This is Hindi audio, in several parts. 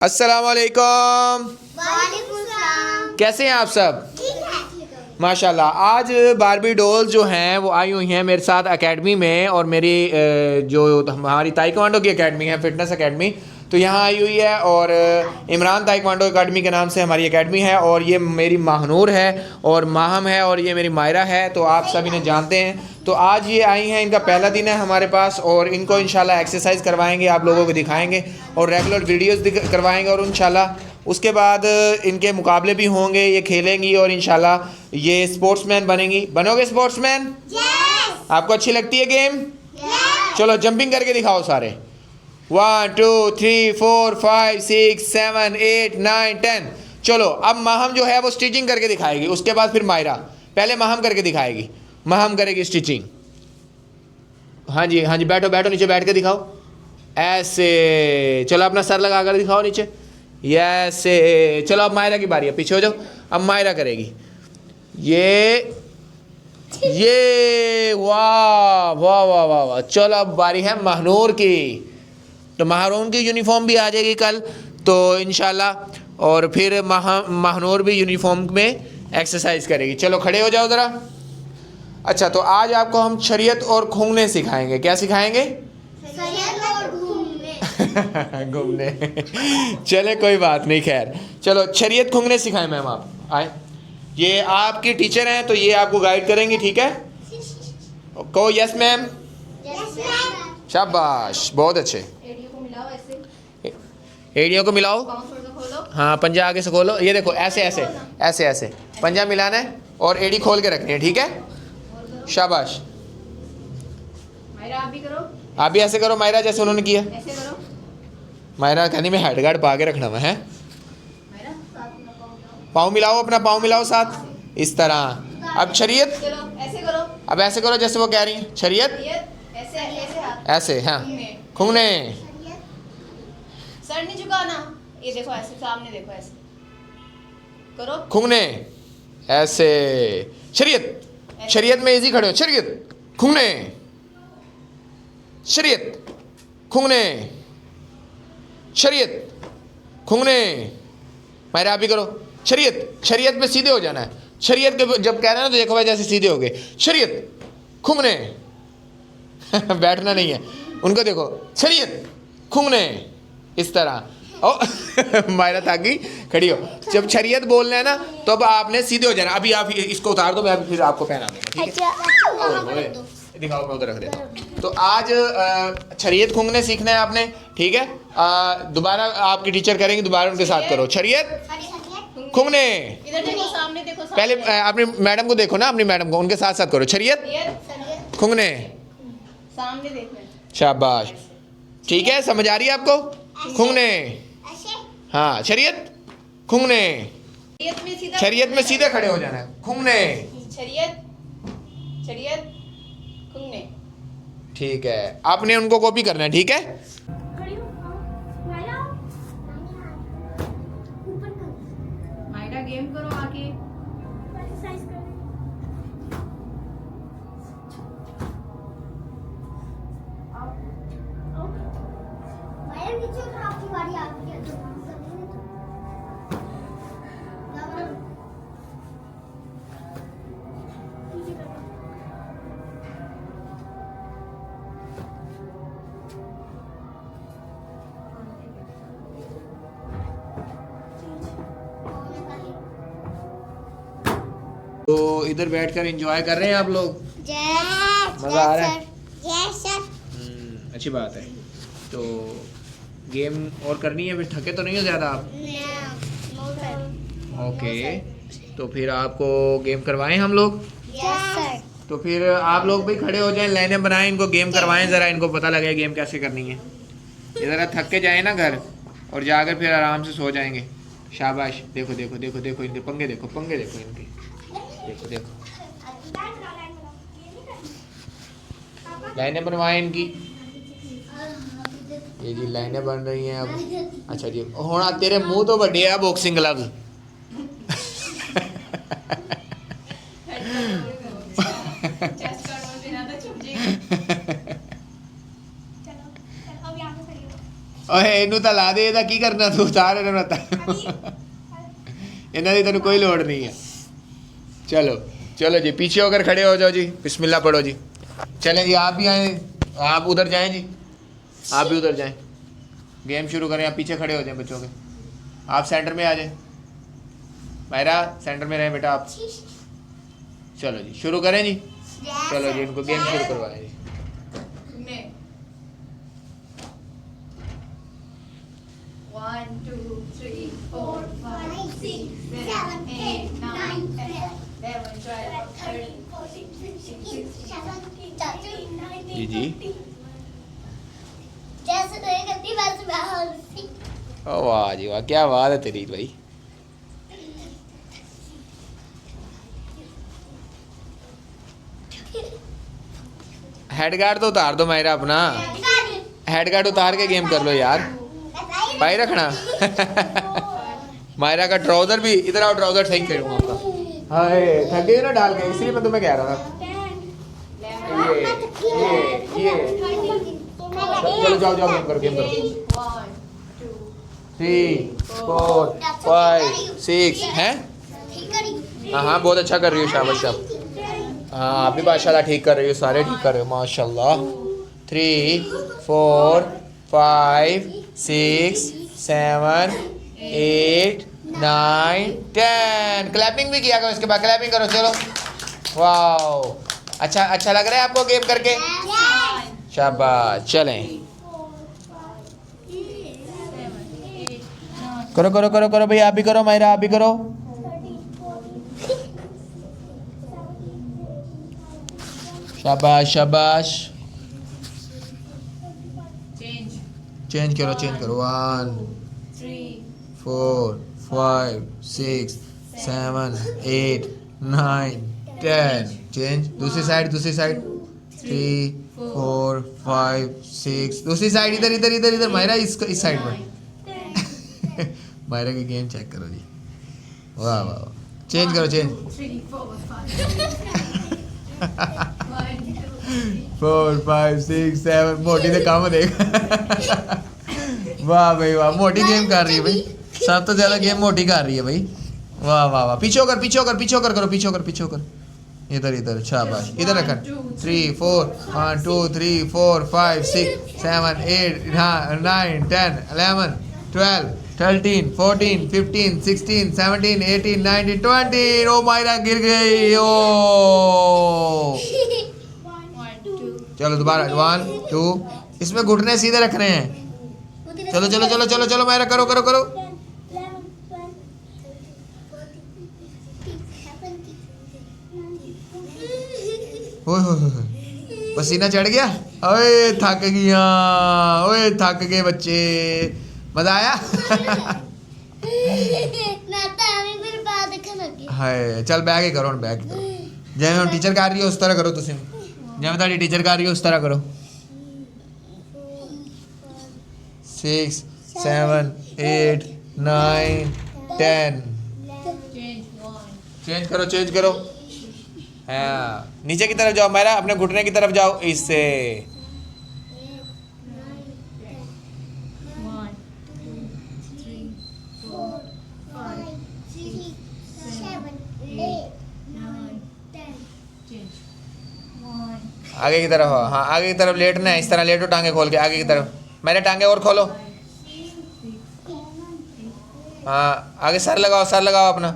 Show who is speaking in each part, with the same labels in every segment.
Speaker 1: अस्सलाम वालेकुम।
Speaker 2: वालेकुम सलाम।
Speaker 1: कैसे हैं आप सब?
Speaker 2: ठीक है।
Speaker 1: माशाल्लाह। आज बारबी डॉल्स जो हैं वो आई हुई हैं मेरे साथ एकेडमी में, और मेरी जो हमारी ताइक्वांडो की एकेडमी है, फिटनेस एकेडमी, तो यहाँ आई हुई है। और इमरान ताइक्वांडो एकेडमी के नाम से हमारी एकेडमी है। और ये मेरी महानूर है और माहम है और ये मेरी मायरा है, तो आप सब इन्हें जानते हैं। तो आज ये आई हैं, इनका पहला दिन है हमारे पास, और इनको इंशाल्लाह एक्सरसाइज करवाएंगे, आप लोगों को दिखाएंगे और रेगुलर वीडियोस करवाएंगे। और इंशाल्लाह उसके बाद इनके मुकाबले भी होंगे, ये खेलेंगी और इंशाल्लाह ये स्पोर्ट्समैन बनेंगी। बनोगे स्पोर्ट्समैन?
Speaker 2: यस।
Speaker 1: आपको अच्छी लगती है गेम?
Speaker 2: यस।
Speaker 1: चलो जंपिंग करके दिखाओ सारे। 1 2 3 4 5 6 7 8 9 10। चलो अब माहम जो है वो स्टिचिंग करके दिखाएगी, उसके बाद फिर मायरा। पहले माहम करके दिखाएगी, माहम करेगी स्टिचिंग। हाँ जी हाँ जी, बैठो बैठो, नीचे बैठ के दिखाओ ऐसे। चलो अपना सर लगा कर दिखाओ नीचे, ऐसे। चलो अब मायरा की बारी है, पीछे हो जाओ। अब मायरा करेगी ये वाह वाह वाह वाह वाह। चलो अब बारी है महनूर की। तो महरून की यूनिफॉर्म भी आ जाएगी कल, तो इंशाल्लाह। और फिर महनूर भी यूनिफॉर्म में एक्सरसाइज करेगी। चलो खड़े हो जाओ ज़रा। अच्छा, तो आज आपको हम शरीयत और खूंगने सिखाएंगे। क्या सिखाएंगे?
Speaker 2: सैयद और घूमने।
Speaker 1: घूमने। चले कोई बात नहीं, खैर। चलो शरीयत खूंगने सिखाएं मैम। आप आए, ये आपकी टीचर हैं, तो ये आपको गाइड करेंगी, ठीक है? कहो यस मैम।
Speaker 2: Yes ma'am.
Speaker 1: शाबाश, बहुत अच्छे।
Speaker 3: एड़ियों को मिलाओ ऐसे,
Speaker 1: एड़ियों को मिलाओ।
Speaker 3: पाँव थोड़ा सा खोलो।
Speaker 1: हाँ, पंजा आगे से खोलो। ये देखो ऐसे ऐसे ऐसे ऐसे पंजा मिलाना है और एड़ी खोल के रखनी है, ठीक है? शाबाश।
Speaker 3: मायरा आप भी करो,
Speaker 1: आप भी ऐसे करो मायरा, जैसे उन्होंने किया।
Speaker 3: ऐसे करो।
Speaker 1: मायरा कहनी मैं हेड गार्ड पा के रखना है।
Speaker 3: मायरा साथ में पाँव मिलाओ।
Speaker 1: पाँव मिलाओ, अपना पाँव मिलाओ साथ, इस तरह। अब शरीयत,
Speaker 3: चलो ऐसे करो।
Speaker 1: अब ऐसे करो जैसे वो कह रही हैं। शरीयत
Speaker 3: ये ऐसे ऐसे हाथ
Speaker 1: ऐसे, हाँ।
Speaker 3: घूमने।
Speaker 1: खूंगने।
Speaker 3: सर नहीं झुकाना, ये देखो ऐसे सामने देखो, ऐसे करो।
Speaker 1: खूंगने ऐसे। शरीयत, शरीयत में इजी खड़े हो। शरीयत खूंगने, शरीयत खूंगने, शरीयत खूंगने। मायरा आप भी करो। शरीयत, शरीयत में सीधे हो जाना है। शरीयत के जब कह रहे हैं ना, तो देखो भाई जैसे सीधे हो गए। शरीयत खूंगने। बैठना नहीं है, उनको देखो। शरीयत खूंगने, इस तरह। ओ मायरा ताकि खड़ी हो। जब शरीयत बोलना है ना, तो अब आपने सीधे हो जाना। अभी आप इसको उतार दो, मैं अभी फिर आपको पहना दूंगा, ठीक है? दिखाओ, मैं उधर रख देता हूँ। तो आज शरीयत खूंगने सीखना है आपने, ठीक है? दोबारा आपकी टीचर करेंगे, दोबारा उनके साथ करो। शरीयत खूंगने।
Speaker 3: इधर देखो, सामने देखो, सामने।
Speaker 1: पहले अपनी मैडम को देखो ना, अपनी मैडम को, उनके साथ साथ करो। शरीयत
Speaker 3: ये
Speaker 1: खूंगने।
Speaker 3: सामने देखना है।
Speaker 1: शाबाश, ठीक है? समझ आ रही है आपको? खूंगने। हाँ, शरीयत खूंगने।
Speaker 3: शरीयत में सीधा,
Speaker 1: शरीयत में सीधे खड़े हो जाना है। खूंगने,
Speaker 3: शरीयत, शरीयत घूमने।
Speaker 1: ठीक है? आपने उनको कॉपी करना है, ठीक है?
Speaker 3: मायरा गेम करो आके।
Speaker 1: तो इधर बैठकर एंजॉय कर रहे हैं आप लोग? मज़ा आ रहा है? अच्छी बात है। तो गेम और करनी है, फिर थके तो नहीं हो ज़्यादा आप? ओके, तो फिर आपको गेम करवाएं हम लोग। तो फिर आप लोग भी खड़े हो जाएं, लाइनें बनाएं, इनको गेम करवाएं, ज़रा इनको पता लगे गेम कैसे करनी है। ये ज़रा थक के जाए ना घर, और जाकर फिर आराम से सो जाएंगे। शाबाश। देखो देखो देखो देखो, इनके पंगे देखो, पंगे देखो इनके। देखो देखो, लाइनें बनवाएं इनकी। ये जी लाइनें बन रही हैं अब। अच्छा जी, होना तेरे मुंह तो बड़े है बॉक्सिंग ग्लव्स।
Speaker 3: चेस्ट कार्ड और देना तो छुप जाएगी।
Speaker 1: ਓਏ ਇਹਨੂੰ ਤਾਂ ਲਾ ਦੇ, ਇਹਦਾ ਕੀ ਕਰਨਾ ਤੂੰ, ਉਤਾਰ ਇਹਨਾਂ ਨੂੰ ਤਾਂ ਇਹਨਾਂ ਦੀ ਤੈਨੂੰ कोई लोड़ नहीं है। चलो चलो जी, पीछे होकर खड़े हो जाओ जी, बिस्मिल्लाह पढ़ो जी। चलें जी, आप भी आए, आप उधर जाएं जी, आप भी उधर जाएं, गेम शुरू करें। आप पीछे खड़े हो जाएं बच्चों के, आप सेंटर में आ जाएं। मायरा सेंटर में रहें बेटा आप। चलो जी शुरू करें जी। चलो जी इनको गेम शुरू करवाएं जी।
Speaker 3: घूमने 1 2 3 4 5 6 7 8 9 10 11 12 13 14 15 16
Speaker 1: जी जी
Speaker 2: जैसे तो ये करती वैसे मैं हंसी।
Speaker 1: ओ वाह जी वाह, क्या बात है तेरी भाई। हेड गार्ड तो उतार दो मायरा अपना, हेड गार्ड उतार के गेम कर लो यार, भाई रखना। मायरा का ट्राउजर भी इधर आओ, ट्राउजर सही करूँगा आपका। हाय थक गई ना डाल के, इसलिए मैं तुम्हें कह रहा था। ये चलो जाओ जाओ गेम करो, गेम करो। 3 4 5 6 हैं। हाँ हाँ बहुत अच्छा कर रही हो, शाबाश शाबाश। हाँ आप भी माशाल्लाह ठीक कर रही हो, सारे ठीक कर रहे हो माशाल्लाह। 3 4 5 6 7 8 9 10। क्लैपिंग भी किया करो, इसके बाद क्लैपिंग करो। चलो वाओ, अच्छा अच्छा लग रहा है आपको गेम करके, शाबाश। चलें करो करो करो करो भाई, आप भी करो मायरा, आप भी करो। शाबाश शाबाश। चेंज करो 1 4 5 6 7 8 9 10। चेंज दूसरी साइड 3 4 5 6 दूसरी साइड, इधर इधर इधर इधर मायरा, इस साइड पर। मायरा की गेम चेक करो जी, वाह वाह वाह। चेंज करो 4 5 6 7। मोटी तो काम देख। वाह भाई वाह, मोटी गेम कर रही है भाई, सब तो ज्यादा गेम मोटी कर रही है भाई। वाह वाह वाह, पीछे होकर करो, पीछे होकर इधर इधर, शाबाश। इधर रखा 3 4 1 2 3 4 5 6 7 8 9 10 11 12 13 14 15 16 17 18 19 20। ओ मायरा गिर गई। ओ चलो दोबारा 1 2। इसमें घुटने सीधे रखने हैं। चलो चलो चलो चलो चलो मायरा, करो करो करो। ओए होए होए, पसीना चढ़ गया। ओए थक गया, ओए थक गए बच्चे, मजा आया। हाय चल बैग ही करो, बैग ही करो। जिवें हम टीचर कर रही हो उस तरह करो, तुम जिवें ਤੁਹਾਡੀ टीचर कर रही हो उस तरह करो। 6 7 8 9 10। चेंज करो। हाँ नीचे की तरफ जाओ मेरा, अपने घुटने की तरफ जाओ, इससे। आगे की तरफ, हाँ आगे की तरफ लेटना है, इस तरह लेटो, टांगे खोल के आगे की तरफ। मेरे टांगे और खोलो। हाँ आगे सर लगाओ अपना,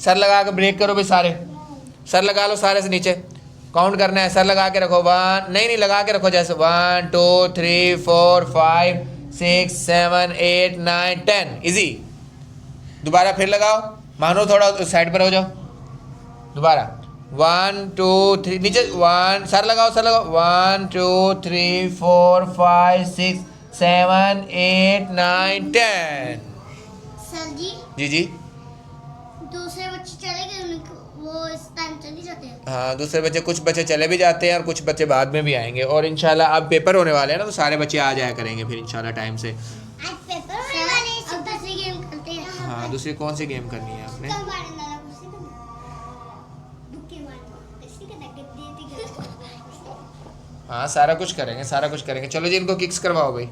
Speaker 1: सर लगा के ब्रेक करो भाई सारे, सर लगा लो सारे से नीचे। काउंट करना है, सर लगा के रखो। 1 नहीं लगा के रखो, जैसे 1 2 3 4 5 6 7 8 9 10। इजी। दोबारा फिर लगाओ, मानो थोड़ा साइड पर हो जाओ। दोबारा 1 2 3 नीचे 1, सर लगाओ 1 2 3 4 5 6 7 8 9 10।
Speaker 2: सर जी
Speaker 1: जी
Speaker 2: दूसरे बच्चे चले गए, वो इस टाइम चले जाते हैं।
Speaker 1: हाँ दूसरे बच्चे, कुछ बच्चे चले भी जाते हैं और कुछ बच्चे बाद में भी आएंगे। और इंशाल्लाह अब पेपर होने वाले हैं ना, तो सारे बच्चे आ जाया करेंगे फिर इंशाल्लाह टाइम से।
Speaker 2: आज पेपर होने वाले हैं, अब दूसरी गेम करते हैं।
Speaker 1: हाँ दूसरी कौन सी गेम करनी है आपने? हाँ सारा कुछ करेंगे। चलो जी इनको किक्स करवाओ भाई।